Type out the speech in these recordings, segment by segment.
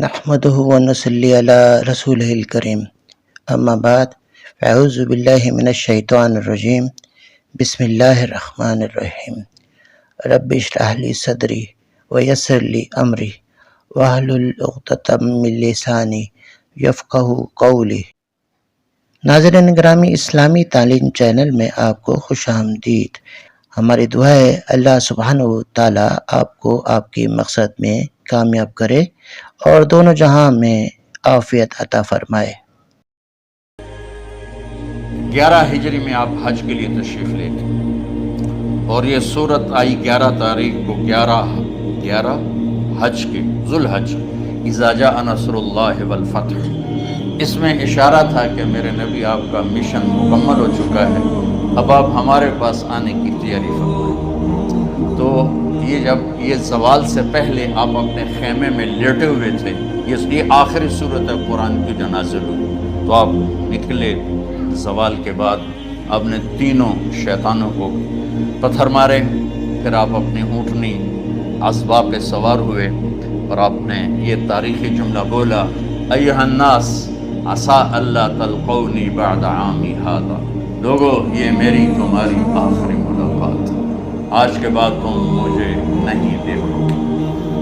نحمده ونصلي على رسوله الكريم اما بعد اعوذ باللہ من الشیطان الرجیم بسم اللہ الرحمن الرحیم رب اشرح لی صدری ویسر لی امری واحلل عقدۃ من لسانی یفقہوا قولی۔ ناظرین گرامی، اسلامی تعلیم چینل میں آپ کو خوش آمدید۔ ہماری دعا ہے اللہ سبحانہ و تعالیٰ آپ کو آپ کی مقصد میں کامیاب کرے اور دونوں جہاں میں عافیت عطا فرمائے۔ 11 ہجری میں آپ حج کے لیے تشریف لے گئے اور یہ صورت آئی 11 تاریخ کو 11 حج کے ذوالحج، اذا جاء نصر اللہ والفتح۔ اس میں اشارہ تھا کہ میرے نبی آپ کا مشن مکمل ہو چکا ہے، اب آپ ہمارے پاس آنے کی تیاری فرمائیں۔ تو یہ زوال سے پہلے آپ اپنے خیمے میں لیٹے ہوئے تھے، یہ آخری صورت ہے قرآن کی جو نازل ہوئی۔ تو آپ نکلے زوال کے بعد، آپ نے تینوں شیطانوں کو پتھر مارے، پھر آپ اپنی اونٹنی اسبا پہ سوار ہوئے اور آپ نے یہ تاریخی جملہ بولا، ایھا الناس عسیٰ اللہ تلقونی بعد عامی ھذا، لوگو یہ میری تمہاری آخری ملاقات، آج کے بعد تم مجھے نہیں دیکھو گے۔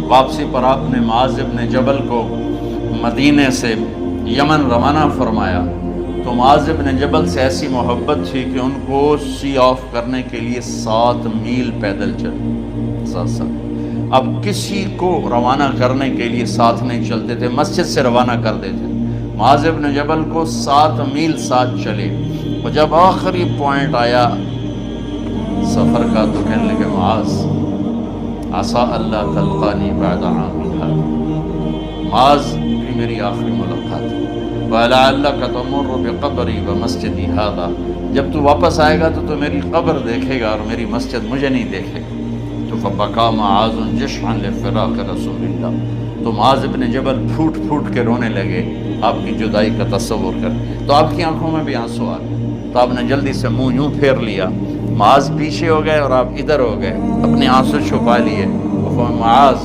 واپسی پر آپ نے معاذ بن جبل کو مدینے سے یمن روانہ فرمایا، تو معاذ بن جبل سے ایسی محبت تھی کہ ان کو سی آف کرنے کے لیے 7 میل پیدل چلے۔ اب کسی کو روانہ کرنے کے لیے ساتھ نہیں چلتے تھے، مسجد سے روانہ کر دیتے۔ معاذ بن جبل کو 7 میل ساتھ چلے، اور جب آخری پوائنٹ آیا سفر کا تو کہنے لگے، معاذ عسیٰ اللہ تلقانی بعد عامی ھذا، معاذ یہ میری آخری ملاقات ہے، وَلَعَلَّكَ تَمُرُّ بِقَبْرِي وَمَسْجِدِي ھذا، جب تو واپس آئے گا تو میری قبر دیکھے گا اور میری مسجد مجھے نہیں دیکھے گا۔ تو فَبَكَىٰ مُعَاذٌ جِشْعًا لِفِرَاقِ رَسُولِ اللَّهِ، تو معاذ بن جبل پھوٹ پھوٹ کے رونے لگے آپ کی جدائی کا تصور کر۔ تو آپ کی آنکھوں میں بھی آنسو آ گئے، تو آپ نے جلدی سے منہ یوں پھیر لیا، معاذ پیچھے ہو گئے اور آپ ادھر ہو گئے، اپنے آنسو چھپا لیے۔ معاذ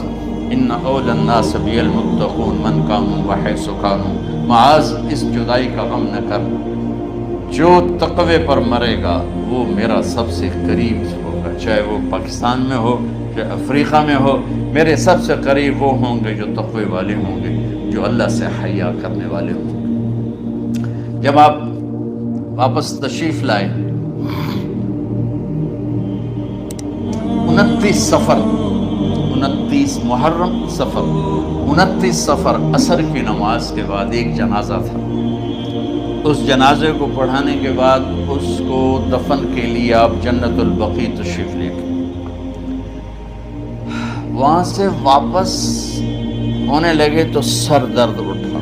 ان اول الناس بی المتقون من کانوا وحیث کانوا، معاذ اس جدائی کا غم نہ کر، جو تقوی پر مرے گا وہ میرا سب سے قریب ہوگا، چاہے وہ پاکستان میں ہو چاہے افریقہ میں ہو، میرے سب سے قریب وہ ہوں گے جو تقوی والے ہوں گے، جو اللہ سے حیا کرنے والے ہوں گے۔ جب آپ واپس تشریف لائے، 29 محرم سفر، 29 سفر عصر کی نماز کے بعد ایک جنازہ تھا۔ اس جنازے کو پڑھانے کے بعد اس کو دفن کے لیے آپ جنت البقیع تشریف لے گئے۔ وہاں سے واپس ہونے لگے تو سر درد اٹھا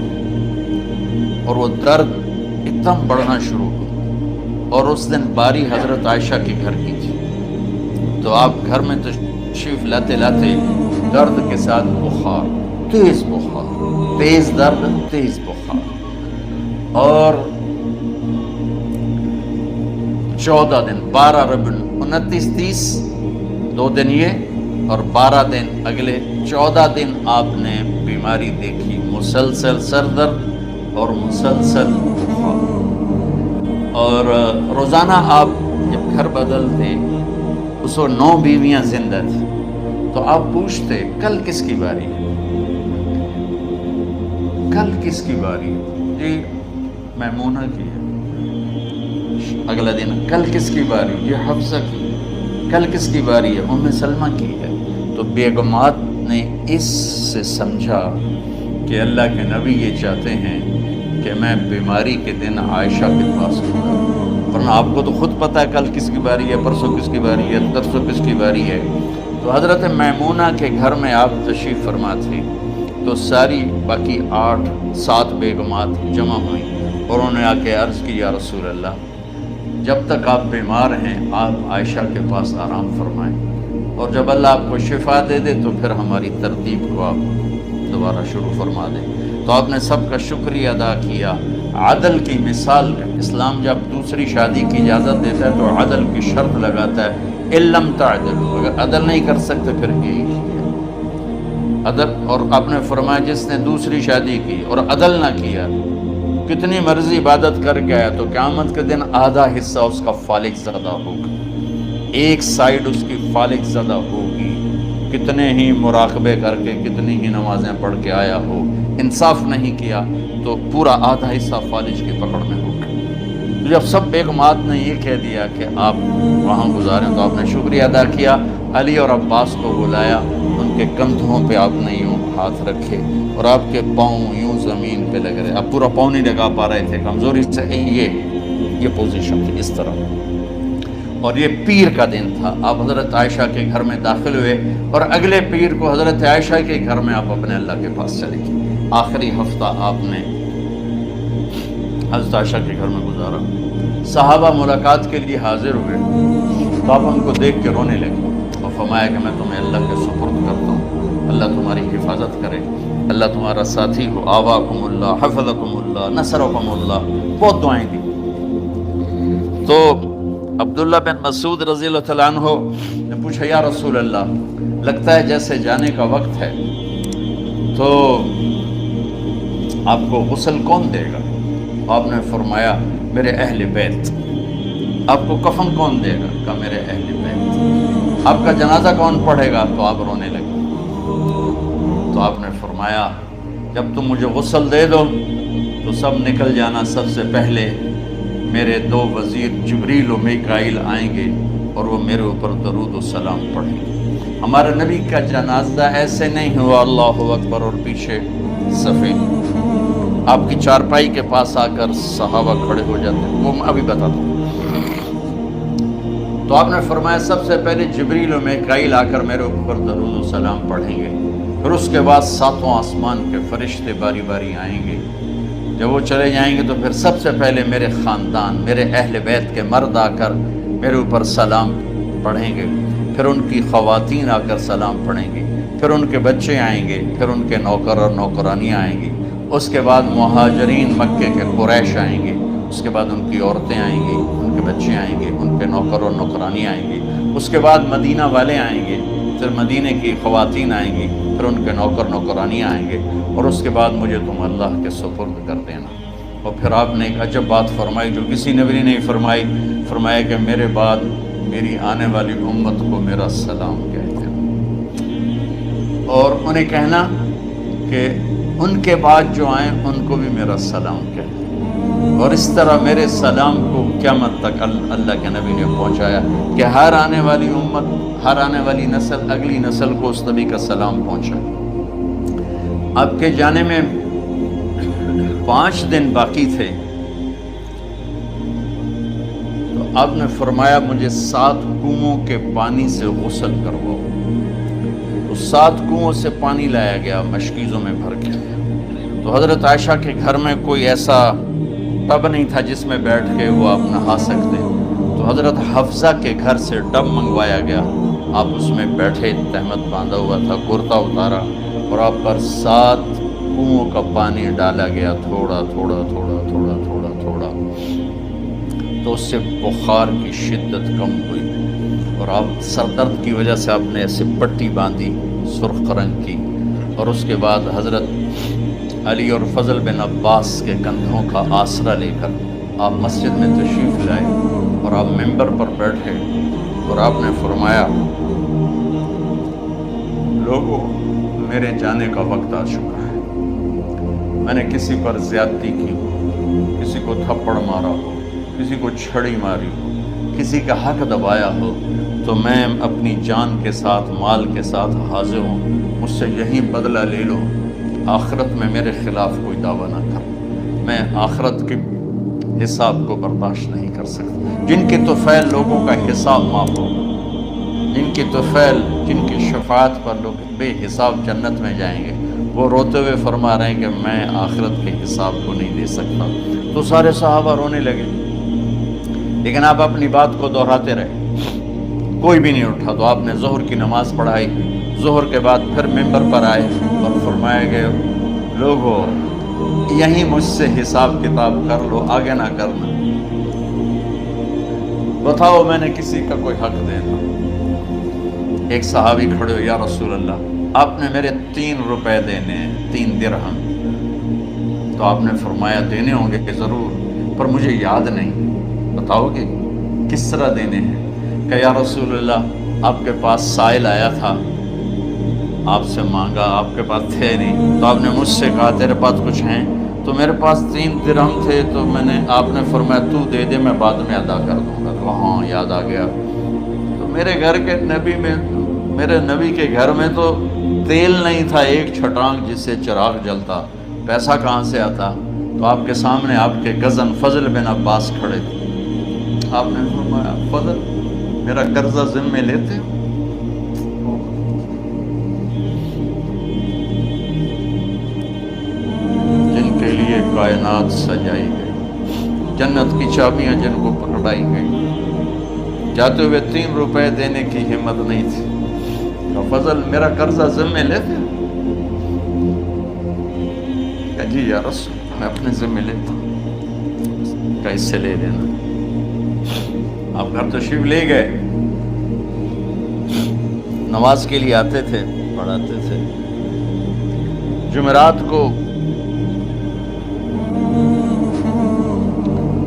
اور وہ درد ایک دم بڑھنا شروع ہوا، اور اس دن باری حضرت عائشہ کے گھر کی تھی۔ تو آپ گھر میں تشریف لاتے لاتے درد کے ساتھ بخار، تیز بخار، تیز درد، تیز بخار، اور 14 دن 12 ربیع 29 30 2 دن یہ اور 12 دن اگلے 14 دن آپ نے بیماری دیکھی، مسلسل سر درد اور مسلسل بخار۔ اور روزانہ آپ جب گھر بدلتے، اس وقت 9 بیویاں زندہ تھیں، تو آپ پوچھتے کل کس کی باری ہے، کل کس کی باری ہے؟ جی میمونہ کی ہے۔ اگلا دن کل کس کی باری؟ یہ حفصہ کی ہے۔ کل کس کی باری ہے؟ ام سلمہ کی ہے۔ تو بیگمات نے اس سے سمجھا کہ اللہ کے نبی یہ چاہتے ہیں کہ میں بیماری کے دن عائشہ کے پاس ہوں، ورنہ آپ کو تو خود پتہ ہے کل کس کی باری ہے، پرسوں کس کی باری ہے، ترسوں کس کی باری ہے۔ تو حضرت میمونہ کے گھر میں آپ تشریف فرما تھے، تو ساری باقی 7 بیگمات جمع ہوئیں اور انہوں نے آ کے عرض کی، یا رسول اللہ، جب تک آپ بیمار ہیں آپ عائشہ کے پاس آرام فرمائیں، اور جب اللہ آپ کو شفا دے دے تو پھر ہماری ترتیب کو آپ دوبارہ شروع فرما دیں۔ تو آپ نے سب کا شکریہ ادا کیا۔ عدل کی مثال، اسلام جب دوسری شادی کی اجازت دیتا ہے تو عدل کی شرط لگاتا ہے، اِن لم تعدلوا، اگر عدل نہیں کر سکتے پھر یہی ہے۔ عدل، اور آپ نے فرمایا جس نے دوسری شادی کی اور عدل نہ کیا، کتنی مرضی عبادت کر کے آیا، تو قیامت کے دن آدھا حصہ اس کا فالج زدہ ہوگا، ایک سائیڈ اس کی فالج زدہ ہوگی، کتنے ہی مراقبے کر کے کتنی ہی نمازیں پڑھ کے آیا ہو، انصاف نہیں کیا تو پورا آدھا حصہ فالج کی پکڑ میں ہوگا۔ جب سب بیگمات نے یہ کہہ دیا کہ آپ وہاں گزاریں، تو آپ نے شکریہ ادا کیا، علی اور عباس کو بلایا، ان کے کندھوں پہ آپ نے یوں ہاتھ رکھے اور آپ کے پاؤں یوں زمین پہ لگ رہے، آپ پورا پاؤں نہیں لگا پا رہے تھے کمزوری سے، یہ پوزیشن تھی اس طرح۔ اور یہ پیر کا دن تھا، آپ حضرت عائشہ کے گھر میں داخل ہوئے اور اگلے پیر کو حضرت عائشہ کے گھر میں آپ اپنے اللہ کے پاس چلے گئے۔ آخری ہفتہ آپ نے حضرت عائشہ کے گھر میں گزارا، صحابہ ملاقات کے لیے حاضر ہوئے، تو آپ ان کو دیکھ کے رونے لگے اور فرمایا کہ میں تمہیں اللہ کے سپرد کرتا ہوں، اللہ تمہاری حفاظت کرے، اللہ تمہارا ساتھی ہو، آواکم اللہ، حفظکم اللہ، نصرکم اللہ، بہت دعائیں دی۔ تو عبداللہ بن مسعود رضی اللہ تعالیٰ عنہ نے پوچھا یا رسول اللہ، لگتا ہے جیسے جانے کا وقت ہے، تو آپ کو غسل کون دے گا؟ آپ نے فرمایا میرے اہل بیت۔ آپ کو کفن کون دے گا؟ کہا میرے اہل بیت۔ آپ کا جنازہ کون پڑھے گا؟ تو آپ رونے لگے۔ تو آپ نے فرمایا جب تم مجھے غسل دے دو تو سب نکل جانا، سب سے پہلے میرے دو وزیر جبریل و میکائیل آئیں گے اور وہ میرے اوپر درود و سلام پڑھیں گے۔ ہمارے نبی کا جنازہ ایسے نہیں ہوا اللہ اکبر اور پیچھے صفے، آپ کی چارپائی کے پاس آ کر صحابہ کھڑے ہو جاتے، وہ میں ابھی بتاتا ہوں۔ تو آپ نے فرمایا سب سے پہلے جبریل و میکائیل آ کر میرے اوپر درود و سلام پڑھیں گے، پھر اس کے بعد ساتوں آسمان کے فرشتے باری باری آئیں گے۔ جب وہ چلے جائیں گے تو پھر سب سے پہلے میرے خاندان، میرے اہل بیت کے مرد آ کر میرے اوپر سلام پڑھیں گے، پھر ان کی خواتین آ کر سلام پڑھیں گی، پھر ان کے بچے آئیں گے، پھر ان کے نوکر اور نوکرانیاں آئیں گی، اس کے بعد مہاجرین مکے کے قریش آئیں گے، اس کے بعد ان کی عورتیں آئیں گی، ان کے بچے آئیں گے، ان کے نوکر اور نوکرانی آئیں گی، اس کے بعد مدینہ والے آئیں گے، پھر مدینہ کی خواتین آئیں گی، پھر ان کے نوکر نوکرانی آئیں گے، اور اس کے بعد مجھے تم اللہ کے سپرد کر دینا۔ اور پھر آپ نے ایک عجب بات فرمائی جو کسی نبی نے نہیں فرمائی، فرمایا کہ میرے بعد میری آنے والی امت کو میرا سلام کہہ دینا، اور انہیں کہنا کہ ان کے بعد جو آئیں ان کو بھی میرا سلام کہہ دینا۔ اور اس طرح میرے سلام کو قیامت تک اللہ کے نبی نے پہنچایا کہ ہر آنے والی امت، ہر آنے والی نسل، اگلی نسل کو اس نبی کا سلام پہنچا۔ آپ کے جانے میں 5 دن باقی تھے، تو آپ نے فرمایا مجھے 7 کنووں کے پانی سے غسل کرواؤ۔ تو 7 کنووں سے پانی لایا گیا، مشکیزوں میں بھر کے۔ تو حضرت عائشہ کے گھر میں کوئی ایسا ٹب نہیں تھا جس میں بیٹھ کے وہ آپ نہا سکتے، تو حضرت حفصہ کے گھر سے ٹب منگوایا گیا، آپ اس میں بیٹھے، تہمت باندھا ہوا تھا، کرتا اتارا، اور آپ پر 7 کنووں کا پانی ڈالا گیا، تھوڑا تھوڑا تھوڑا تھوڑا تھوڑا تھوڑا، تو اس سے بخار کی شدت کم ہوئی، اور آپ سر درد کی وجہ سے آپ نے ایسے پٹی باندھی سرخ رنگ کی، اور اس کے بعد حضرت علی اور فضل بن عباس کے کندھوں کا آسرا لے کر آپ مسجد میں تشریف لائے، اور آپ ممبر پر بیٹھے، اور آپ نے فرمایا لوگوں میرے جانے کا وقت آ چکا ہے، میں نے کسی پر زیادتی کی ہو، کسی کو تھپڑ مارا ہو، کسی کو چھڑی ماری ہو، کسی کا حق دبایا ہو، تو میں اپنی جان کے ساتھ، مال کے ساتھ حاضر ہوں، مجھ سے یہی بدلہ لے لو، آخرت میں میرے خلاف کوئی دعویٰ نہ کر، میں آخرت کے حساب کو برداشت نہیں کر سکتا۔ جن کے طفیل لوگوں کا حساب معاف ہو، جن کی طفیل، جن کی شفاعت پر لوگ بے حساب جنت میں جائیں گے، وہ روتے ہوئے فرما رہے ہیں کہ میں آخرت کے حساب کو نہیں دے سکتا۔ تو سارے صحابہ رونے لگے، لیکن آپ اپنی بات کو دہراتے رہے، کوئی بھی نہیں اٹھا۔ تو آپ نے ظہر کی نماز پڑھائی، ظہر کے بعد پھر ممبر پر آئے اور فرمایا گئے لوگوں یہیں مجھ سے حساب کتاب کر لو، آگے نہ کرنا، بتاؤ میں نے کسی کا کوئی حق دینا۔ ایک صحابی کھڑے ہو، یا رسول اللہ آپ نے میرے 3 روپے دینے ہیں، 3 درہم۔ تو آپ نے فرمایا دینے ہوں گے کہ ضرور، پر مجھے یاد نہیں، بتاؤ گے کس طرح دینے ہیں؟ کہ یا رسول اللہ آپ کے پاس سائل آیا تھا، آپ سے مانگا، آپ کے پاس تھے نہیں، تو آپ نے مجھ سے کہا تیرے پاس کچھ ہیں؟ تو میرے پاس 3 درہم تھے، تو آپ نے فرمایا تو دے دے، میں بعد میں ادا کر دوں گا۔ تو ہاں یاد آ گیا۔ تو میرے گھر کے میرے نبی کے گھر میں تو تیل نہیں تھا، ایک چھٹانگ جس سے چراغ جلتا، پیسہ کہاں سے آتا؟ تو آپ کے سامنے آپ کے کزن فضل بن عباس کھڑے تھے، آپ نے فرمایا فضل میرا قرضہ ذمے لیتے ہو؟ جن کے لیے کائنات سجائی گئی، جنت کی چابیاں جن کو پکڑائی گئی، جاتے ہوئے 3 روپے دینے کی ہمت نہیں تھی۔ تو فضل میرا قرضہ ذمے لیتے ہو؟ کہ جی یا رسول میں اپنے ذمے لیتا ہوں۔ کہ اس سے لے لینا۔ آپ گھر تشریف لے گئے، نماز کے لیے آتے تھے، پڑھاتے تھے۔ جمعرات کو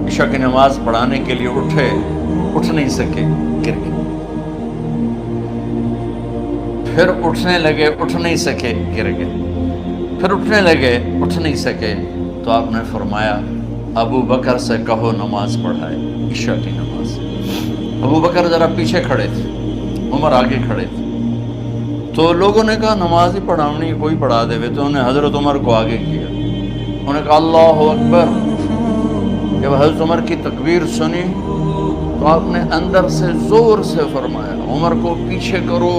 عشاء کی نماز پڑھانے کے لیے اٹھ نہیں سکے، گر گئے، پھر اٹھنے لگے، اٹھ نہیں سکے، گر گئے، پھر اٹھنے لگے، اٹھ نہیں سکے۔ تو آپ نے فرمایا ابو بکر سے کہو نماز پڑھائے، عشاء کی نماز۔ ابو بکر ذرا پیچھے کھڑے تھے، عمر آگے کھڑے تھے۔ تو لوگوں نے کہا نماز ہی پڑھاونی، کوئی پڑھا دے۔ تو انہوں نے حضرت عمر کو آگے کیا، انہوں نے کہا اللہ اکبر۔ جب حضرت عمر کی تکبیر سنی تو آپ نے اندر سے زور سے فرمایا عمر کو پیچھے کرو،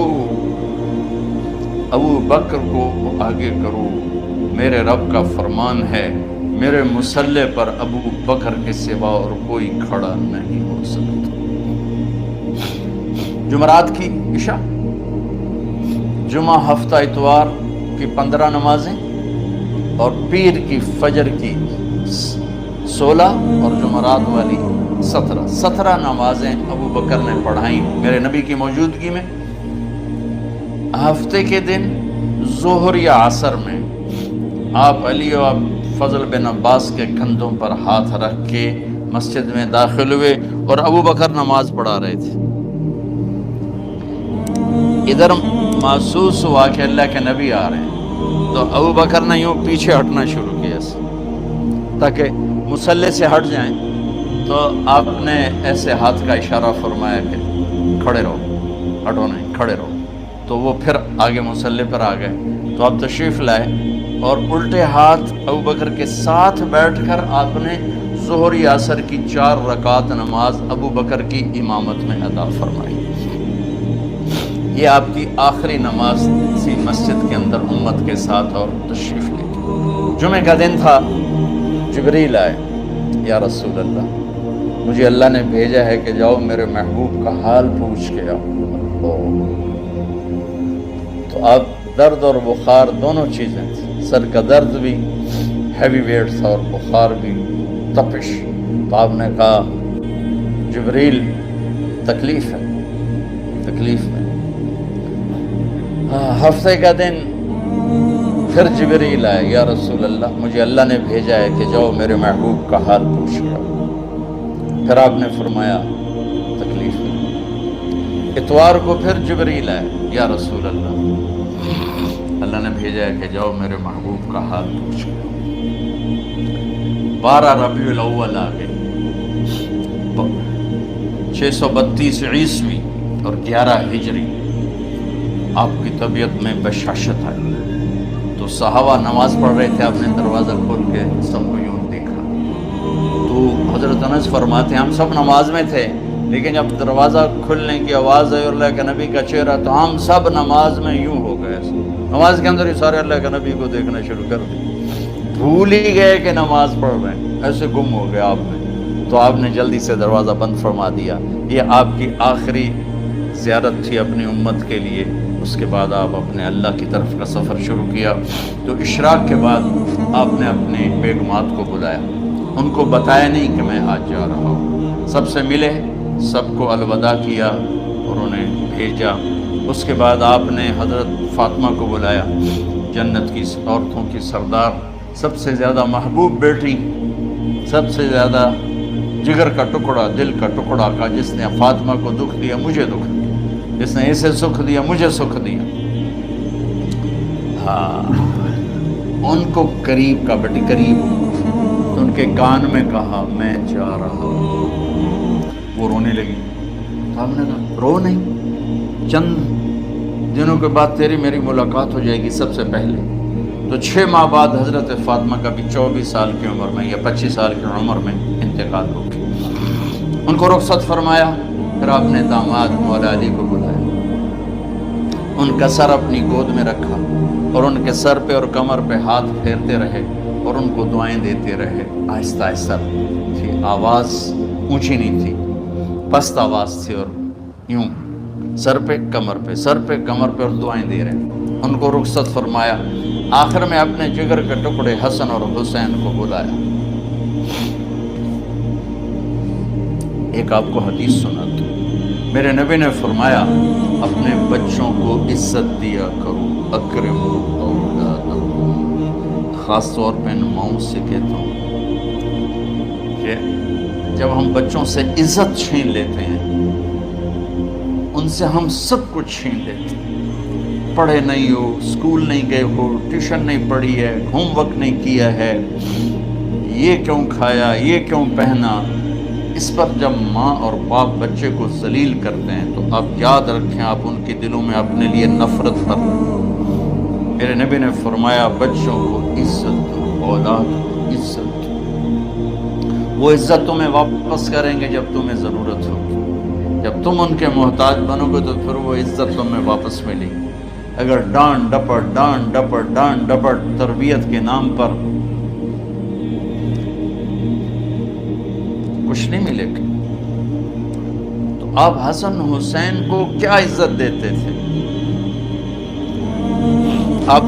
ابو بکر کو آگے کرو، میرے رب کا فرمان ہے میرے مصلی پر ابو بکر کے سوا اور کوئی کھڑا نہیں ہو سکتا۔ جمعرات کی عشاء، جمعہ ہفتہ اتوار کی 15 نمازیں اور پیر کی فجر کی 16 اور جمعرات والی 17 نمازیں ابو بکر نے پڑھائیں میرے نبی کی موجودگی میں۔ ہفتے کے دن ظہر یا عصر میں آپ علی اور فضل بن عباس کے کندھوں پر ہاتھ رکھ کے مسجد میں داخل ہوئے اور ابو بکر نماز پڑھا رہے تھے۔ ادھر محسوس ہوا کہ اللہ کے نبی آ رہے ہیں، تو ابو بکر نے یوں پیچھے ہٹنا شروع کیا تاکہ مصلی سے ہٹ جائیں۔ تو آپ نے ایسے ہاتھ کا اشارہ فرمایا کہ کھڑے رہو، ہٹو نہیں، کھڑے رہو۔ تو وہ پھر آگے مصلی پر آ گئے۔ تو آپ تشریف لائے اور الٹے ہاتھ ابو بکر کے ساتھ بیٹھ کر آپ نے ظہر یا عصر کی 4 رکعت نماز ابو بکر کی امامت میں ادا فرمائی۔ یہ آپ کی آخری نماز تھی مسجد کے اندر امت کے ساتھ، اور تشریف لے گئے۔ جمعہ کا دن تھا، جبریل آئے، یا رسول اللہ مجھے اللہ نے بھیجا ہے کہ جاؤ میرے محبوب کا حال پوچھ کے آؤ۔ تو آپ درد اور بخار دونوں چیزیں تھیں، سر کا درد بھی ہیوی ویٹ تھا اور بخار بھی، تپش۔ تو آپ نے کہا جبریل تکلیف ہے، تکلیف میں۔ ہفتے کا دن پھر جبریل آئے، یا رسول اللہ مجھے اللہ نے بھیجا ہے کہ جاؤ میرے محبوب کا حال پوچھ کے آؤ۔ پھر آپ نے فرمایا تکلیف ہے۔ اتوار کو پھر جبریل آئے، یا رسول اللہ اللہ نے بھیجا ہے کہ جاؤ میرے محبوب کا حال پوچھ کے آؤ۔ 12 ربیع الاول آ گئے، 632 عیسوی اور 11 ہجری۔ آپ کی طبیعت میں بشاشت آئی، تو صحابہ نماز پڑھ رہے تھے، آپ نے دروازہ کھول کے سب کو یوں دیکھا۔ تو حضرت انس فرماتے ہیں ہم سب نماز میں تھے، لیکن جب دروازہ کھلنے کی آواز آئی اور اللہ کے نبی کا چہرہ، تو ہم سب نماز میں یوں ہو گئے، نماز کے اندر ہی سارے اللہ کے نبی کو دیکھنا شروع کر دیا، بھول ہی گئے کہ نماز پڑھ رہے ہیں، ایسے گم ہو گئے آپ میں۔ تو آپ نے جلدی سے دروازہ بند فرما دیا۔ یہ آپ کی آخری زیارت تھی اپنی امت کے لیے۔ اس کے بعد آپ اپنے اللہ کی طرف کا سفر شروع کیا۔ تو اشراق کے بعد آپ نے اپنے بیگمات کو بلایا، ان کو بتایا نہیں کہ میں آج جا رہا ہوں، سب سے ملے، سب کو الوداع کیا اور انہیں بھیجا۔ اس کے بعد آپ نے حضرت فاطمہ کو بلایا، جنت کی عورتوں کی سردار، سب سے زیادہ محبوب بیٹی، سب سے زیادہ جگر کا ٹکڑا، دل کا ٹکڑا کا، جس نے فاطمہ کو دکھ دیا مجھے دکھ دیا، جس نے اسے سکھ دیا مجھے سکھ دیا۔ ہاں، ان کو قریب کا بیٹی قریب، تو ان کے کان میں کہا میں جا رہا ہوں۔ وہ رونے لگی، تو ہم نے کہا رو نہیں، چند دنوں کے بعد تیری میری ملاقات ہو جائے گی سب سے پہلے۔ تو 6 ماہ بعد حضرت فاطمہ کا بھی 24 سال کی عمر میں یا 25 سال کی عمر میں انتقال ہو گیا۔ ان کو رخصت فرمایا، پھر آپ نے داماد مولا علی کو بلایا، ان کا سر اپنی گود میں رکھا اور ان کے سر پہ اور کمر پہ ہاتھ پھیرتے رہے اور ان کو دعائیں دیتے رہے۔ آہستہ آہستہ تھی، آواز اونچی نہیں تھی، پست آواز تھی، اور یوں سر پہ کمر پہ سر پہ کمر پہ اور دعائیں دے رہے۔ ان کو رخصت فرمایا، آخر میں اپنے جگر کے ٹکڑے حسن اور حسین کو بلایا۔ ایک آپ کو حدیث سناتا ہوں، میرے نبی نے فرمایا اپنے بچوں کو عزت دیا کرو، اکرموا اولادکم۔ خاص طور پہ ان ماؤں سے کہتا ہوں کہ جب ہم بچوں سے عزت چھین لیتے ہیں، ان سے ہم سب کچھ چھین لیتے ہیں۔ پڑھے نہیں ہو، اسکول نہیں گئے ہو، ٹیوشن نہیں پڑھی ہے، ہوم ورک نہیں کیا ہے، یہ کیوں کھایا، یہ کیوں پہنا، اس پر جب ماں اور باپ بچے کو ذلیل کرتے ہیں تو آپ یاد رکھیں آپ ان کے دلوں میں اپنے لیے نفرت کر رہے ہیں۔ میرے نبی نے فرمایا بچوں کو عزت دو، اولاد کو عزت دو۔ وہ عزت تمہیں واپس کریں گے جب تمہیں ضرورت ہوگی، جب تم ان کے محتاج بنو گے تو پھر وہ عزت تمہیں واپس ملے گی۔ اگر ڈانٹ ڈپٹ تربیت کے نام پر کچھ نہیں ملے گا۔ تو آپ حسن حسین کو کیا عزت دیتے تھے؟ آپ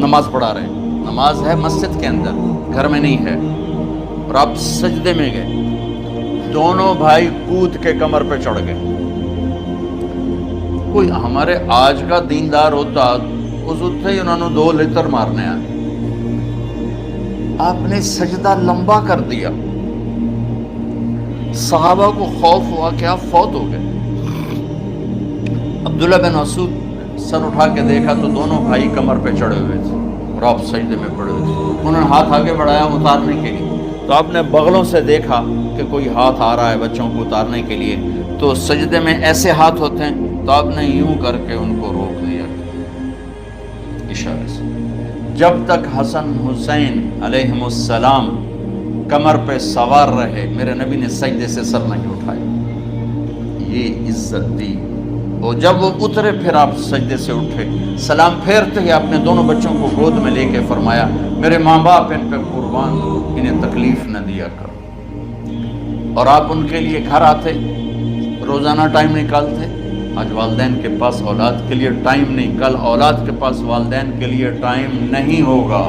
نماز پڑھا رہے ہیں، نماز ہے مسجد کے اندر، گھر میں نہیں ہے، اور آپ سجدے میں گئے، دونوں بھائی کود کے کمر پہ چڑھ گئے۔ کوئی ہمارے آج کا دیندار ہوتا اس اٹھتے ہی انہوں نے 2 لتر مارنے آئے، آپ نے سجدہ لمبا کر دیا۔ صحابہ کو خوف ہوا کہ آپ فوت ہو گئے۔ عبداللہ بن مسعود سر اٹھا کے دیکھا تو دونوں بھائی کمر پہ چڑھے ہوئے تھے اور آپ سجدے میں پڑے ہوئے تھے۔ انہوں نے ہاتھ آگے بڑھایا اتارنے کے لیے، تو آپ نے بغلوں سے دیکھا کہ کوئی ہاتھ آ رہا ہے بچوں کو اتارنے کے لیے، تو سجدے میں ایسے ہاتھ ہوتے ہیں، تو آپ نے یوں کر کے ان کو روک دیا اشارے سے۔ جب تک حسن حسین علیہم السلام کمر پہ سوار رہے، میرے نبی نے سجدے سے سر نہیں اٹھایا، یہ عزت دی۔ اور جب وہ اترے پھر آپ سجدے سے اٹھے، سلام پھیرتے ہی اپنے دونوں بچوں کو گود میں لے کے فرمایا میرے ماں باپ ان پہ قربان، انہیں تکلیف نہ دیا کرو۔ اور آپ ان کے لیے گھر آتے، روزانہ ٹائم نکالتے۔ آج والدین کے پاس اولاد کے لیے ٹائم نہیں، کل اولاد کے پاس والدین کے لیے ٹائم نہیں ہوگا۔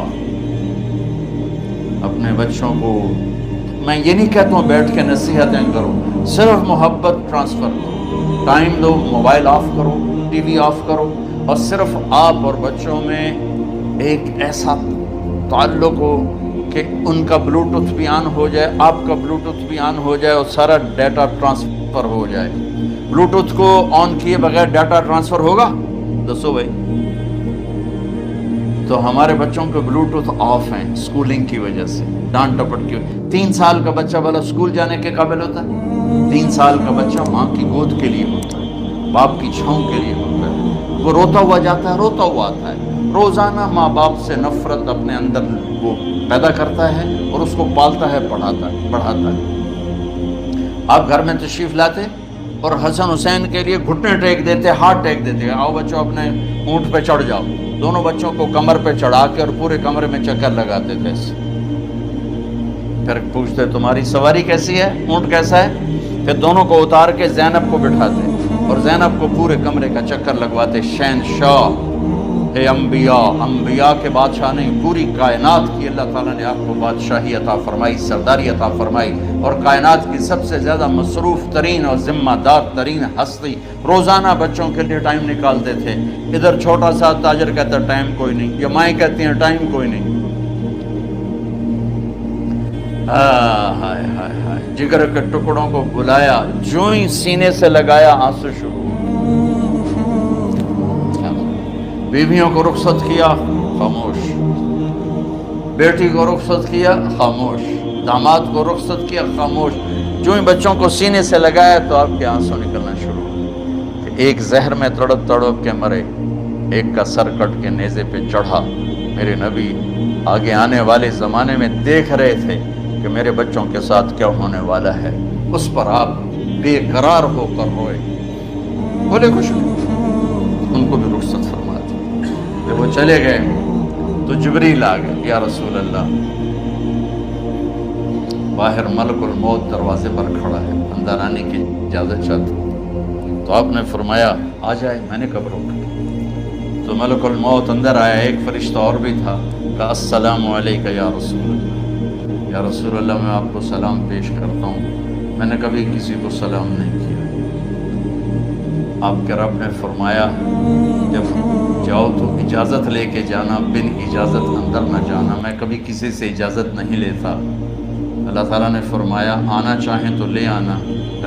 اپنے بچوں کو میں یہ نہیں کہتا ہوں بیٹھ کے نصیحتیں کرو، صرف محبت ٹرانسفر کرو، ٹائم دو، موبائل آف کرو، ٹی وی آف کرو، اور صرف آپ اور بچوں میں ایک ایسا تعلق ہو کہ ان کا بلوٹوتھ بھی آن ہو جائے، آپ کا بلوٹوتھ بھی آن ہو جائے، اور سارا ڈیٹا ٹرانسفر ہو جائے۔ بلوٹوتھ کو آن کیے بغیر ڈیٹا ٹرانسفر ہوگا؟ دسو بھائی۔ تو ہمارے بچوں کے بلوٹوتھ آف ہیں سکولنگ کی وجہ سے، ڈانٹ ڈپٹ کی وجہ سے۔ 3 سال کا بچہ بھلا سکول جانے کے قابل ہوتا ہے؟ 3 سال کا بچہ ماں کی گود کے لیے ہوتا ہے، باپ کی چھاؤں کے لیے ہوتا ہے۔ وہ روتا ہوا جاتا ہے، روتا ہوا آتا ہے، روزانہ ماں باپ سے نفرت اپنے اندر وہ پیدا کرتا ہے اور اس کو پالتا ہے، پڑھاتا ہے۔ آپ گھر میں تشریف لاتے اور حسن حسین کے لیے گھٹنے ٹیک دیتے، ہاتھ ٹیک دیتے، آؤ بچوں اپنے اونٹ پہ چڑھ جاؤ۔ دونوں بچوں کو کمر پہ چڑھا کے اور پورے کمرے میں چکر لگاتے تھے۔ پھر پوچھتے تمہاری سواری کیسی ہے، اونٹ کیسا ہے؟ پھر دونوں کو اتار کے زینب کو بٹھاتے اور زینب کو پورے کمرے کا چکر لگواتے۔ شہنشاہ اے انبیاء، انبیاء کے بادشاہ نہیں، پوری کائنات کی اللہ تعالیٰ نے آپ کو بادشاہی عطا فرمائی، سرداری عطا فرمائی، اور کائنات کی سب سے زیادہ مصروف ترین اور ذمہ دار ترین ہستی روزانہ بچوں کے لیے ٹائم نکالتے تھے. ادھر چھوٹا سا تاجر کہتا ٹائم کوئی نہیں، یا مائیں کہتی ہیں ٹائم کوئی نہیں. ہائے ہائے ہائے، جگر کے ٹکڑوں کو بلایا، جو ہی سینے سے لگایا آنسو شروع. بیویوں کو رخصت کیا، خاموش. بیٹی کو رخصت کیا، خاموش. داماد کو رخصت کیا، خاموش. جو ہی بچوں کو سینے سے لگایا تو آپ کے آنسو نکلنا شروع کہ ایک زہر میں تڑپ تڑپ کے مرے، ایک کا سر کٹ کے نیزے پہ چڑھا. میرے نبی آگے آنے والے زمانے میں دیکھ رہے تھے کہ میرے بچوں کے ساتھ کیا ہونے والا ہے. اس پر آپ بے قرار ہو کر روئے، بولے کچھ نہیں. ان کو بھی رخصت فرما دی. جب وہ چلے گئے تو جبریل آ گئے. یا رسول اللہ، باہر ملک الموت دروازے پر کھڑا ہے، اندر آنے کی اجازت چاہتا. تو آپ نے فرمایا آ جائے. میں نے کب روکا؟ تو ملک الموت اندر آیا. ایک فرشتہ اور بھی تھا. کہا السلام علیکہ یا رسول اللہ. یا رسول اللہ، میں آپ کو سلام پیش کرتا ہوں، میں نے کبھی کسی کو سلام نہیں کیا. آپ کے رب نے فرمایا جب جاؤ تو اجازت لے کے جانا، بن اجازت اندر نہ جانا. میں کبھی کسی سے اجازت نہیں لیتا. اللہ تعالیٰ نے فرمایا آنا چاہیں تو لے آنا،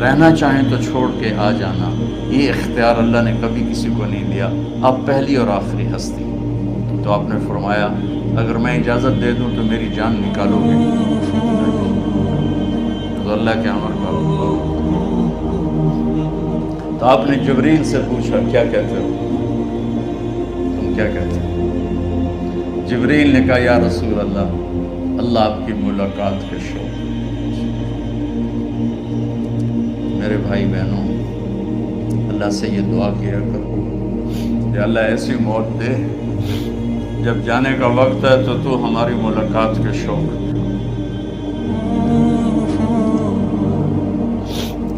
رہنا چاہیں تو چھوڑ کے آ جانا. یہ اختیار اللہ نے کبھی کسی کو نہیں دیا. آپ پہلی اور آخری ہستی. تو آپ نے فرمایا اگر میں اجازت دے دوں تو میری جان نکالو گے؟ تو اللہ کے امر کا. تو آپ نے جبریل سے پوچھا کیا کہتے ہو، تم کیا کہتے ہو؟ جبریل نے کہا یا رسول اللہ، اللہ آپ کی ملاقات کے شوق. میرے بھائی بہنوں، اللہ سے یہ دعا کیا کرو کہ اللہ ایسی موت دے جب جانے کا وقت ہے تو ہماری ملاقات کے شوق.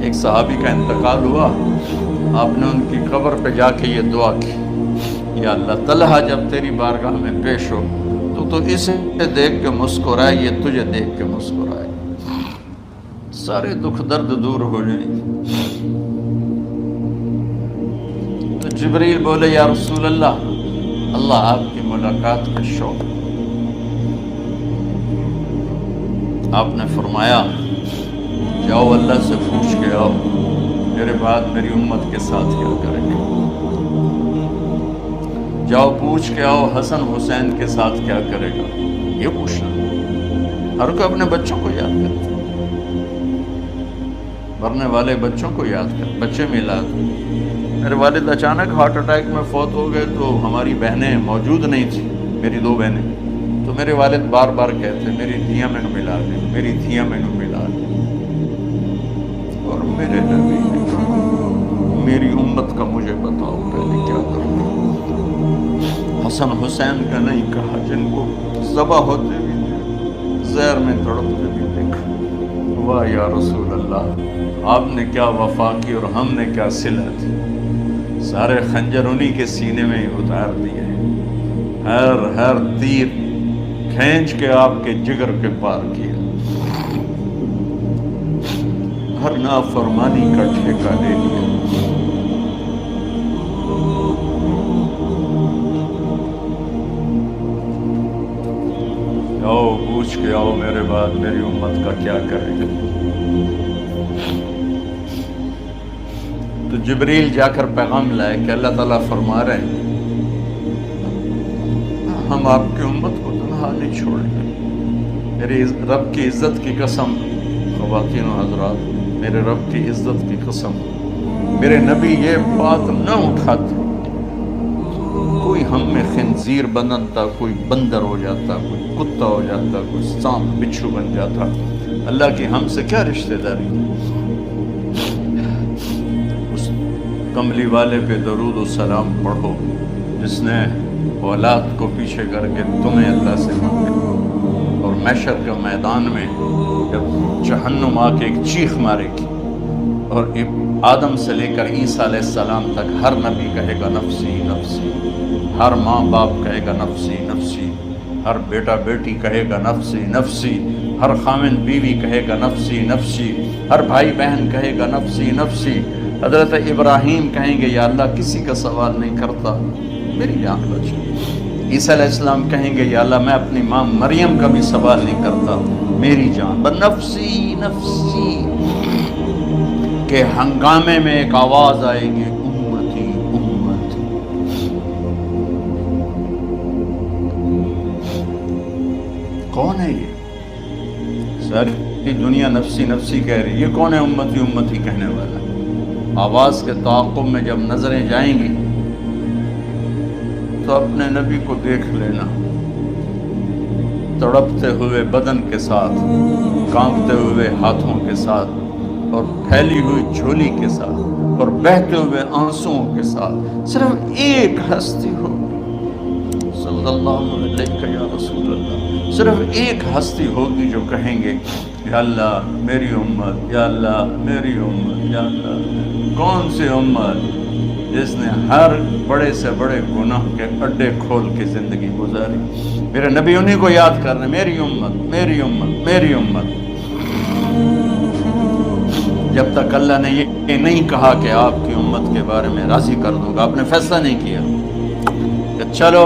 ایک صحابی کا انتقال ہوا، آپ نے ان کی قبر پہ جا کے یہ دعا کی، یا اللہ طلحہ جب تیری بارگاہ میں پیش ہو تو اسے دیکھ کے مسکرائے، یہ تجھے دیکھ کے مسکرائے، سارے دکھ درد دور ہو جائیں. تو جبریل بولے یا رسول اللہ، اللہ آپ کی ملاقات کا شوق. آپ نے فرمایا جاؤ اللہ سے پوچھ کے آؤ میرے بعد میری امت کے ساتھ کیا کریں گے. جاؤ پوچھ کے آؤ حسن حسین کے ساتھ کیا کرے گا. یہ پوچھنا، ہر کوئی اپنے بچوں کو یاد کرتا ہے، مرنے والے بچوں کو یاد کر. بچے میلاد، میرے والد اچانک ہارٹ اٹیک میں فوت ہو گئے تو ہماری بہنیں موجود نہیں تھیں، میری 2 بہنیں. تو میرے والد بار بار کہتے میری دھیاں میں ملا دیں، میری دھیاں میں ملا دیں. اور میرے نبی نے کہا میری امت کا مجھے بتاؤ پہلے کیا کروں. حسن حسین کا نہیں کہا، جن کو ذبح ہوتے بھی زہر میں تڑپتے بھی دیکھا. واہ یا رسول اللہ، آپ نے کیا وفا کی اور ہم نے کیا صلت. سارے خنجر انہی کے سینے میں ہی اتار دیے، ہر تیر کھینچ کے آپ کے جگر کے پار کیا. ہر نافرمانی کا ٹھیکہ لے لیا. آؤ پوچھ کے آؤ میرے بعد میری امت کا کیا کرے گا. تو جبریل جا کر پیغام لائے کہ اللہ تعالیٰ فرما رہے ہیں ہم آپ کی امت کو تنہا نہیں چھوڑیں گے. میرے رب کی عزت کی قسم، خواتین و حضرات، میرے رب کی عزت کی قسم، میرے نبی یہ بات نہ اٹھاتے کوئی ہم میں خنزیر بنتا، کوئی بندر ہو جاتا، کوئی کتا ہو جاتا، کوئی سانپ بچھو بن جاتا. اللہ کی ہم سے کیا رشتہ داری. اس کملی والے پہ درود و سلام پڑھو جس نے اولاد کو پیچھے کر کے تمہیں اللہ سے مانگے. اور محشر کے میدان میں جب جہنم آ کے ایک چیخ مارے گی اور آدم سے لے کر عیسیٰ علیہ السلام تک ہر نبی کہے گا نفسی نفسی، ہر ماں باپ کہے گا نفسی نفسی، ہر بیٹا بیٹی کہے گا نفسی نفسی. ہر خامن بیوی کہے گا نفسی نفسی، ہر بھائی بہن کہے گا نفسی نفسی۔ حضرت ابراہیم کہیں گے یا اللہ کسی کا سوال نہیں کرتا، میری جان بچ۔ عیسیٰ علیہ السلام کہیں گے یا اللہ میں اپنی ماں مریم کا بھی سوال نہیں کرتا، میری جان بس نفسی نفسی۔ کہ ہنگامے میں ایک آواز آئے گی، امتی امتی۔ کون ہے یہ؟ ساری دنیا نفسی نفسی کہہ رہی، یہ کون ہے امتی امتی کہنے والا؟ آواز کے تعاقب میں جب نظریں جائیں گی تو اپنے نبی کو دیکھ لینا، تڑپتے ہوئے بدن کے ساتھ، کانپتے ہوئے ہاتھوں کے ساتھ، اور پھیلی ہوئی جھولی کے ساتھ، اور بہتے ہوئے آنسوؤں کے ساتھ۔ صرف ایک ہستی ہوگی، صلی اللہ علیہ یا رسول اللہ، صرف ایک ہستی ہوگی جو کہیں گے یا اللہ میری امت، یا اللہ میری امت، یا اللہ۔ کون سی امت؟ جس نے ہر بڑے سے بڑے گناہ کے اڈے کھول کے زندگی گزاری۔ میرے نبی انہی کو یاد کر رہے، میری امت میری امت میری امت۔ جب تک اللہ نے یہ نہیں کہا کہ آپ کی امت کے بارے میں راضی کر دوں گا، آپ نے فیصلہ نہیں کیا کہ چلو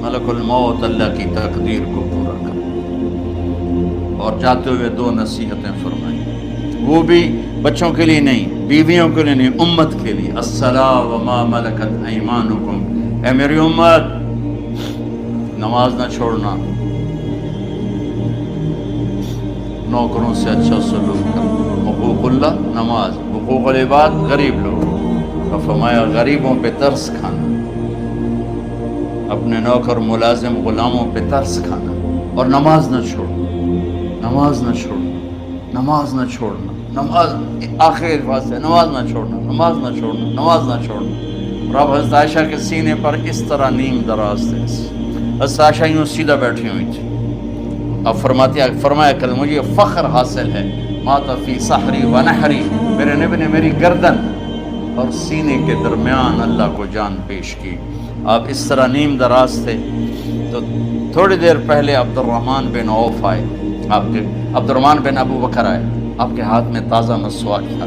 ملک الموت اللہ کی تقدیر کو پورا کر، اور جاتے ہوئے 2 نصیحتیں فرمائیں، وہ بھی بچوں کے لیے نہیں، بیویوں کے لیے نہیں، امت کے لیے۔ الصلاۃ وما ملکت ایمانکم، اے میری امت نماز نہ چھوڑنا، نوکروں سے اچھا سلوک کرنا، حقوق اللہ نماز، حقوق العباد غریب لوگ، اور فرمایا غریبوں پہ ترس کھانا، اپنے نوکر ملازم غلاموں پہ ترس کھانا، اور نماز نہ چھوڑنا، نماز نہ چھوڑنا، نماز نہ چھوڑنا، نماز آخر الفاظ سے، نماز نہ چھوڑنا، نماز نہ چھوڑنا، نماز نہ چھوڑنا۔ اور اب حضرت عائشہ کے سینے پر اس طرح نیم دراز تھے، حضرت عائشہ یوں سیدھا بیٹھی ہوئی تھی۔ اب فرمایا کل مجھے فخر حاصل ہے، مات فی سحری و نحری، میرے نبی نے میری گردن اور سینے کے درمیان اللہ کو جان پیش کی۔ آپ اس طرح نیم دراز تھے تو تھوڑی دیر پہلے عبد الرحمن بن عوف آئے، عبد الرحمن بن ابو بکر آئے، آپ کے ہاتھ میں تازہ مسواک تھا،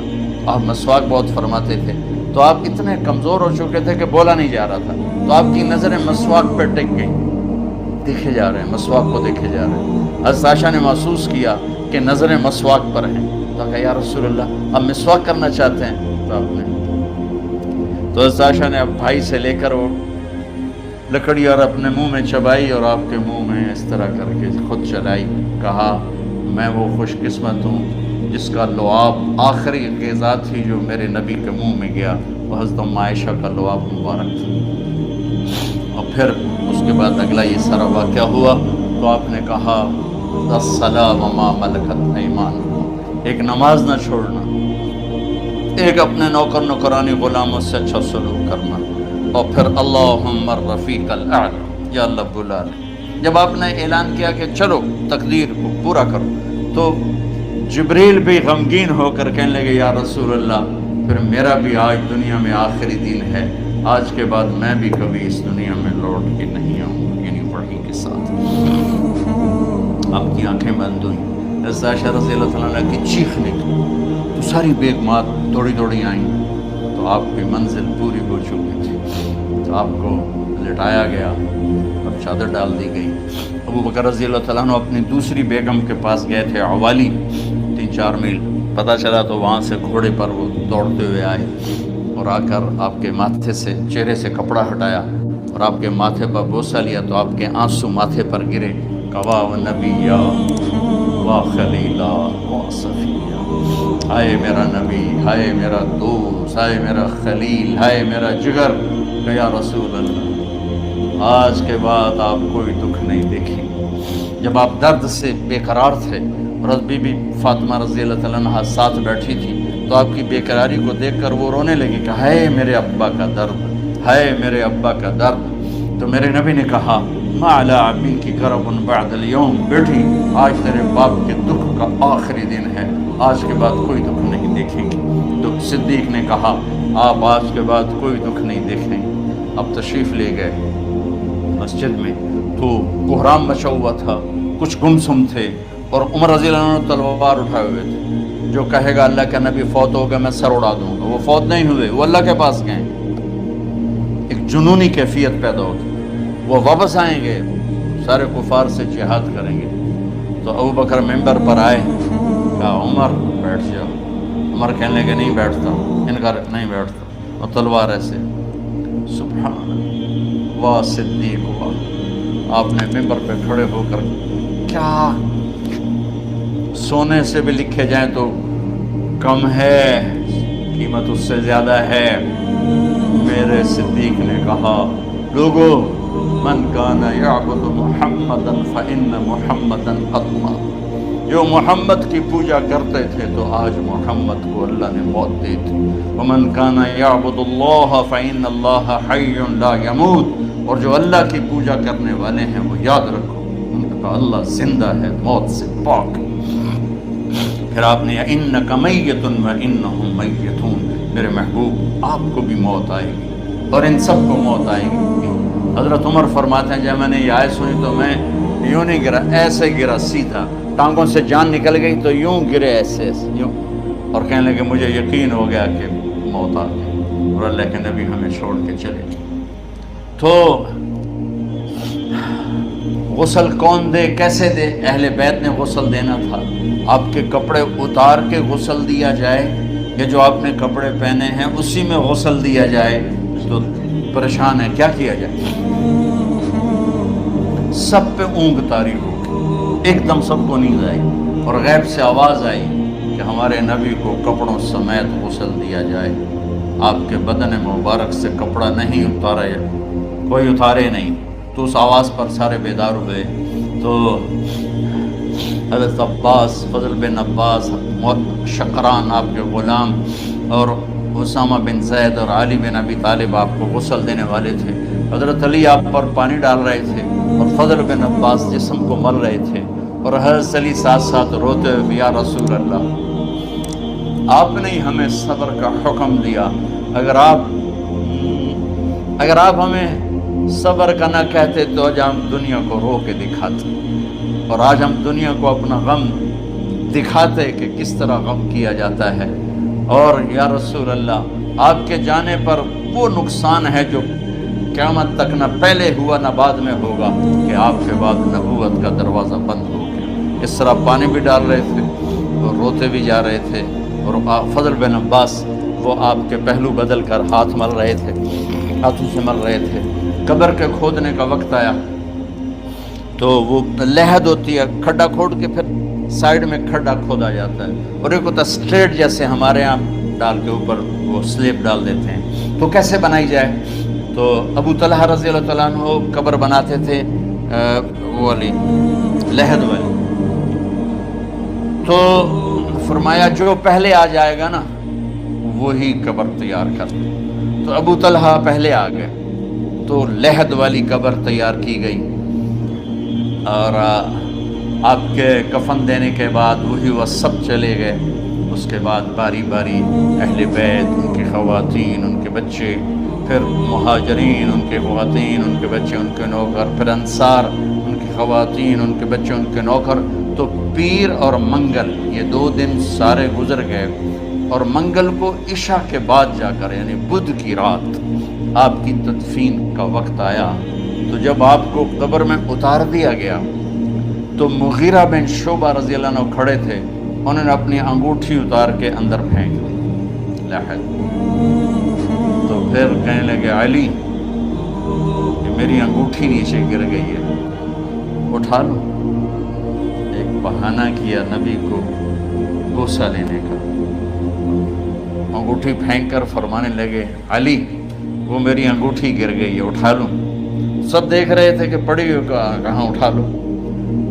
آپ مسواک بہت فرماتے تھے، تو آپ اتنے کمزور ہو چکے تھے کہ بولا نہیں جا رہا تھا، تو آپ کی نظریں مسواک پہ ٹک گئی، دیکھے جا رہے ہیں، مسواک کو دیکھے جا رہے ہیں۔ حضرت عائشہ نے محسوس کیا کہ نظریں مسواک پر ہیں، تو کہا یا رسول اللہ ہم مسواک کرنا چاہتے ہیں، تو آپ نے تو حضرت عائشہ نے اب بھائی سے لے کر وہ لکڑی اور اپنے منہ میں چبائی، اور آپ کے منہ میں اس طرح کر کے خود چلائی، کہا میں وہ خوش قسمت ہوں جس کا لعاب آخری غذا تھی جو میرے نبی کے منہ میں گیا، وہ حضرت ام عائشہ کا لعاب مبارک تھا۔ اور پھر اس کے بعد اگلا یہ سارا واقعہ ہوا، تو آپ نے کہا الصلاۃ وما ملکت ایمانکم، ایک نماز نہ چھوڑنا، ایک اپنے نوکر نوکرانی غلاموں سے اچھا سلوک کرنا، اور پھر اللہم الرفیق الاعلی، یا اللہ بلا لے۔ جب آپ نے اعلان کیا کہ چلو تقدیر کو پورا کرو، تو جبریل بھی غمگین ہو کر کہنے لگے یا رسول اللہ پھر میرا بھی آج دنیا میں آخری دن ہے، آج کے بعد میں بھی کبھی اس دنیا میں لوٹ کے نہیں آؤں، یعنی وحی کے ساتھ۔ آپ کی آنکھیں بند ہوئیں، حضرت عائشہ رضی اللہ تعالیٰ عنہ کی چیخ نکلی، تو ساری بیگمات دوڑی دوڑی آئیں، تو آپ کی منزل پوری ہو چکی تھی، تو آپ کو لٹایا گیا اور چادر ڈال دی گئی۔ ابو بکر رضی اللہ تعالیٰ عنہ اپنی دوسری بیگم کے پاس گئے تھے، عوالی، 3-4 میل، پتہ چلا تو وہاں سے گھوڑے پر وہ دوڑتے ہوئے آئے، اور آ کر آپ کے ماتھے سے، چہرے سے کپڑا ہٹایا اور آپ کے ماتھے پر بوسہ لیا، تو آپ کے آنسو ماتھے پر گرے، کوا و نبیہ و خلیلہ و صفیہ، ہائے میرا نبی، ہائے میرا دوست، ہائے میرا خلیل، ہائے میرا جگر، کہ یا رسول اللہ آج کے بعد آپ کوئی دکھ نہیں دیکھیں۔ جب آپ درد سے بے قرار تھے، اور بی بی فاطمہ رضی اللہ تعالیٰ عنہ ساتھ بیٹھی تھی، تو آپ کی بے قراری کو دیکھ کر وہ رونے لگی کہ ہائے میرے ابا کا درد، ہائے میرے ابا کا درد۔ تو میرے نبی نے کہا ما علی ابیک کرب بعد اليوم، بیٹی آج تیرے باپ کے دکھ کا آخری دن ہے، آج کے بعد کوئی دکھ نہیں دیکھیں گی۔ تو صدیق نے کہا آپ آج کے بعد کوئی دکھ نہیں دیکھیں گے۔ اب تشریف لے گئے مسجد میں، تو کوہرام مچا ہوا تھا، کچھ گمسم تھے، اور عمر رضی اللہ عنہ تلوار اٹھائے ہوئے تھے. جو کہے گا اللہ کا نبی فوت ہو گیا میں سر اڑا دوں گا، وہ فوت نہیں ہوئے، وہ اللہ کے پاس گئے. ایک جنونی کیفیت پیدا ہوتی، وہ واپس آئیں گے، سارے کفار سے جہاد کریں گے. تو ابو بکر ممبر پر آئے، کہا عمر بیٹھ جاؤ. عمر کہنے لگے نہیں بیٹھتا، انکار نہیں بیٹھتا، اور تلوار ایسے. سبحان اللہ، واہ صدیق واہ. آپ نے ممبر پہ کھڑے ہو کر کیا، سونے سے بھی لکھے جائیں تو کم ہے، قیمت اس سے زیادہ ہے. میرے صدیق نے کہا لوگو من کان یعبد محمدا فإن محمدا قد مات. جو محمد کی پوجا کرتے تھے تو آج محمد کو اللہ نے موت دی تھی. ومن کان یعبد اللہ فإن اللہ حی لا یموت. اور جو اللہ کی پوجا کرنے والے ہیں وہ یاد رکھو ان کا اللہ زندہ ہے، موت سے پاک. پھر آپ نے انک میت وانہم میتون، میرے محبوب آپ کو بھی موت آئے گی اور ان سب کو موت آئے گی. حضرت عمر فرماتے ہیں جب میں نے یہ آیت سنی تو میں یوں نہیں گرا، ایسے گرا سیدھا، ٹانگوں سے جان نکل گئی تو یوں گرے ایسے یوں، اور کہنے لگے مجھے یقین ہو گیا کہ موت آ گئی اور اللہ کے نبی ہمیں چھوڑ کے چلے گئے. تو غسل کون دے، کیسے دے؟ اہل بیت نے غسل دینا تھا. آپ کے کپڑے اتار کے غسل دیا جائے یا جو آپ نے کپڑے پہنے ہیں اسی میں غسل دیا جائے؟ تو پریشان ہے کیا کیا جائے؟ سب پہ اونگ طاری ہو، ایک دم سب کو نیند آئی اور غیب سے آواز آئی کہ ہمارے نبی کو کپڑوں سمیت غسل دیا جائے. آپ کے بدن مبارک سے کپڑا نہیں اتارا، کوئی اتارے نہیں. تو اس آواز پر سارے بیدار ہوئے. تو حضرت عباس، فضل بن عباس، شقران آپ کے غلام، اور اسامہ بن زید اور علی بن ابی طالب آپ کو غسل دینے والے تھے. حضرت علی آپ پر پانی ڈال رہے تھے اور فضل بن عباس جسم کو مل رہے تھے، اور حضرت علی ساتھ ساتھ روتے ہوئے یا رسول اللہ آپ نے ہی ہمیں صبر کا حکم دیا، اگر آپ ہمیں صبر کا نہ کہتے تو آج ہم دنیا کو رو کے دکھاتے، اور آج ہم دنیا کو اپنا غم دکھاتے کہ کس طرح غم کیا جاتا ہے. اور یا رسول اللہ آپ کے جانے پر وہ نقصان ہے جو قیامت تک نہ پہلے ہوا نہ بعد میں ہوگا کہ آپ کے بعد نبوت کا دروازہ بند ہو گیا. اس طرح پانی بھی ڈال رہے تھے اور روتے بھی جا رہے تھے، اور فضل بن عباس وہ آپ کے پہلو بدل کر ہاتھ مل رہے تھے، ہاتھوں سے مل رہے تھے. قبر کے کھودنے کا وقت آیا تو وہ لحد ہوتی ہے، کھڈا کھود کے پھر سائیڈ میں کھڈا کھودا جاتا ہے، اور ایک ہوتا اسٹریٹ جیسے ہمارے یہاں ڈال کے اوپر وہ سلیب ڈال دیتے ہیں. تو کیسے بنائی جائے؟ تو ابو طلحہ رضی اللہ تعالیٰ عنہ قبر بناتے تھے وہ والی لحد والی. تو فرمایا جو پہلے آ جائے گا نا وہی قبر تیار کر. تو ابو طلحہ پہلے آ گئے تو لحد والی قبر تیار کی گئی، اور آپ کے کفن دینے کے بعد وہی وہ سب چلے گئے. اس کے بعد باری باری اہل بیت، ان کی خواتین، ان کے بچے، پھر مہاجرین، ان کے خواتین، ان کے بچے، ان کے نوکر، پھر انصار، ان کی خواتین، ان کے بچے، ان کے نوکر. تو پیر اور منگل یہ 2 دن سارے گزر گئے، اور منگل کو عشاء کے بعد جا کر یعنی بدھ کی رات آپ کی تدفین کا وقت آیا. تو جب آپ کو قبر میں اتار دیا گیا تو مغیرہ بن شعبہ رضی اللہ عنہ کھڑے تھے، انہوں نے اپنی انگوٹھی اتار کے اندر پھینک دی لحد. تو پھر کہنے لگے علی کہ میری انگوٹھی نیچے گر گئی ہے، اٹھا لو. ایک بہانہ کیا نبی کو بوسہ لینے کا. انگوٹھی پھینک کر فرمانے لگے علی وہ میری انگوٹھی گر گئی ہے، اٹھا لوں. سب دیکھ رہے تھے کہ پڑی ہو کہاں، اٹھا لو.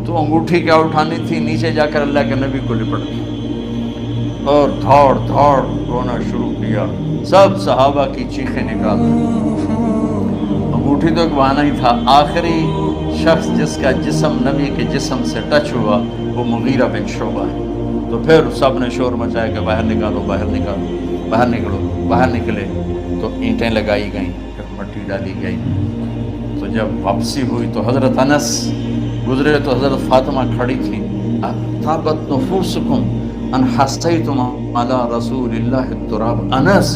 تو انگوٹھی کیا اٹھانی تھی، نیچے جا کر اللہ کے نبی کو لپٹ گئی اور دھاڑ دھاڑ رونا شروع کیا. سب صحابہ کی چیخیں نکال دی. انگوٹھی تو ایک بہانہ ہی تھا. آخری شخص جس کا جسم نبی کے جسم سے ٹچ ہوا وہ مغیرہ بن شعبہ ہے. تو پھر سب نے شور مچایا کہ باہر نکالو، باہر نکالو، باہر نکلو. باہر نکلے تو اینٹیں لگائی گئیں، پھر مٹی ڈالی گئی. تو جب واپسی ہوئی تو حضرت انس گزرے تو حضرت فاطمہ کھڑی تھی. ارتابت نفوسکم ان حسیتم علی رسول اللہ التراب. انس،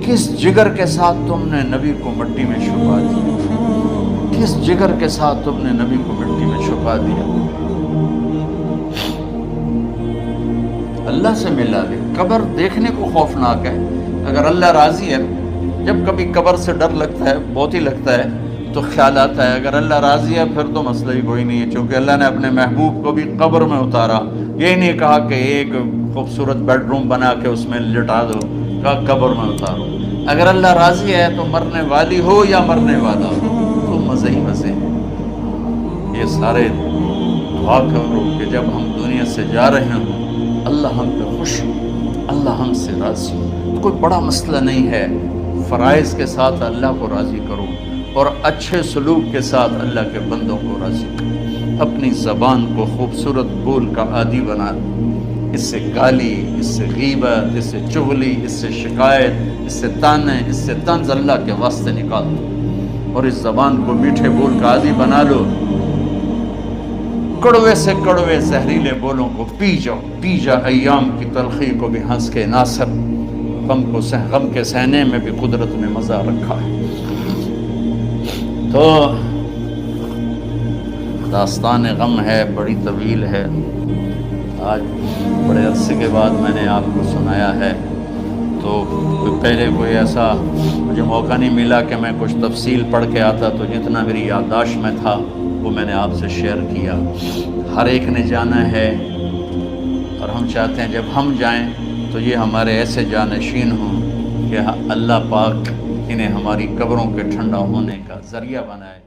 کس جگر کے ساتھ تم نے نبی کو مٹی میں چھپا دیا؟ کس جگر کے ساتھ تم نے نبی کو مٹی میں چھپا دیا؟ اللہ سے ملا دے. قبر دیکھنے کو خوفناک ہے. اگر اللہ راضی ہے، جب کبھی قبر سے ڈر لگتا ہے، بہت ہی لگتا ہے، تو خیال آتا ہے اگر اللہ راضی ہے پھر تو مسئلہ ہی کوئی نہیں ہے، چونکہ اللہ نے اپنے محبوب کو بھی قبر میں اتارا. یہ نہیں کہا کہ ایک خوبصورت بیڈ روم بنا کے اس میں لٹا دو، کہا قبر میں اتارو. اگر اللہ راضی ہے تو مرنے والی ہو یا مرنے والا ہو تو مزے ہی مزے ہیں. یہ سارے دعا کرو کہ جب ہم دنیا سے جا رہے ہوں اللہ ہم پہ خوش ہو، اللہ ہم سے راضی ہو. کوئی بڑا مسئلہ نہیں ہے. فرائض کے ساتھ اللہ کو راضی کرو اور اچھے سلوک کے ساتھ اللہ کے بندوں کو راضی کرو. اپنی زبان کو خوبصورت بول کا عادی بنا دو. اس سے گالی، اس سے غیبت، اس سے چغلی، اس سے شکایت، اس سے تانے، اس سے طنز اللہ کے واسطے نکال دو اور اس زبان کو میٹھے بول کا عادی بنا لو. کڑوے سے کڑوے زہریلے بولوں کو پی جاؤ. پی جا ایام کی تلخی کو بھی ہنس کے ناصر. غم کے سہنے میں بھی قدرت نے مزہ رکھا ہے. تو داستان غم ہے، بڑی طویل ہے. آج بڑے عرصے کے بعد میں نے آپ کو سنایا ہے، تو پہلے کوئی ایسا مجھے موقع نہیں ملا کہ میں کچھ تفصیل پڑھ کے آتا، تو جتنا میری یادداشت میں تھا وہ میں نے آپ سے شیئر کیا. ہر ایک نے جانا ہے اور ہم چاہتے ہیں جب ہم جائیں تو یہ ہمارے ایسے جانشین ہوں کہ اللہ پاک انہیں ہماری قبروں کے ٹھنڈا ہونے کا ذریعہ بنائے.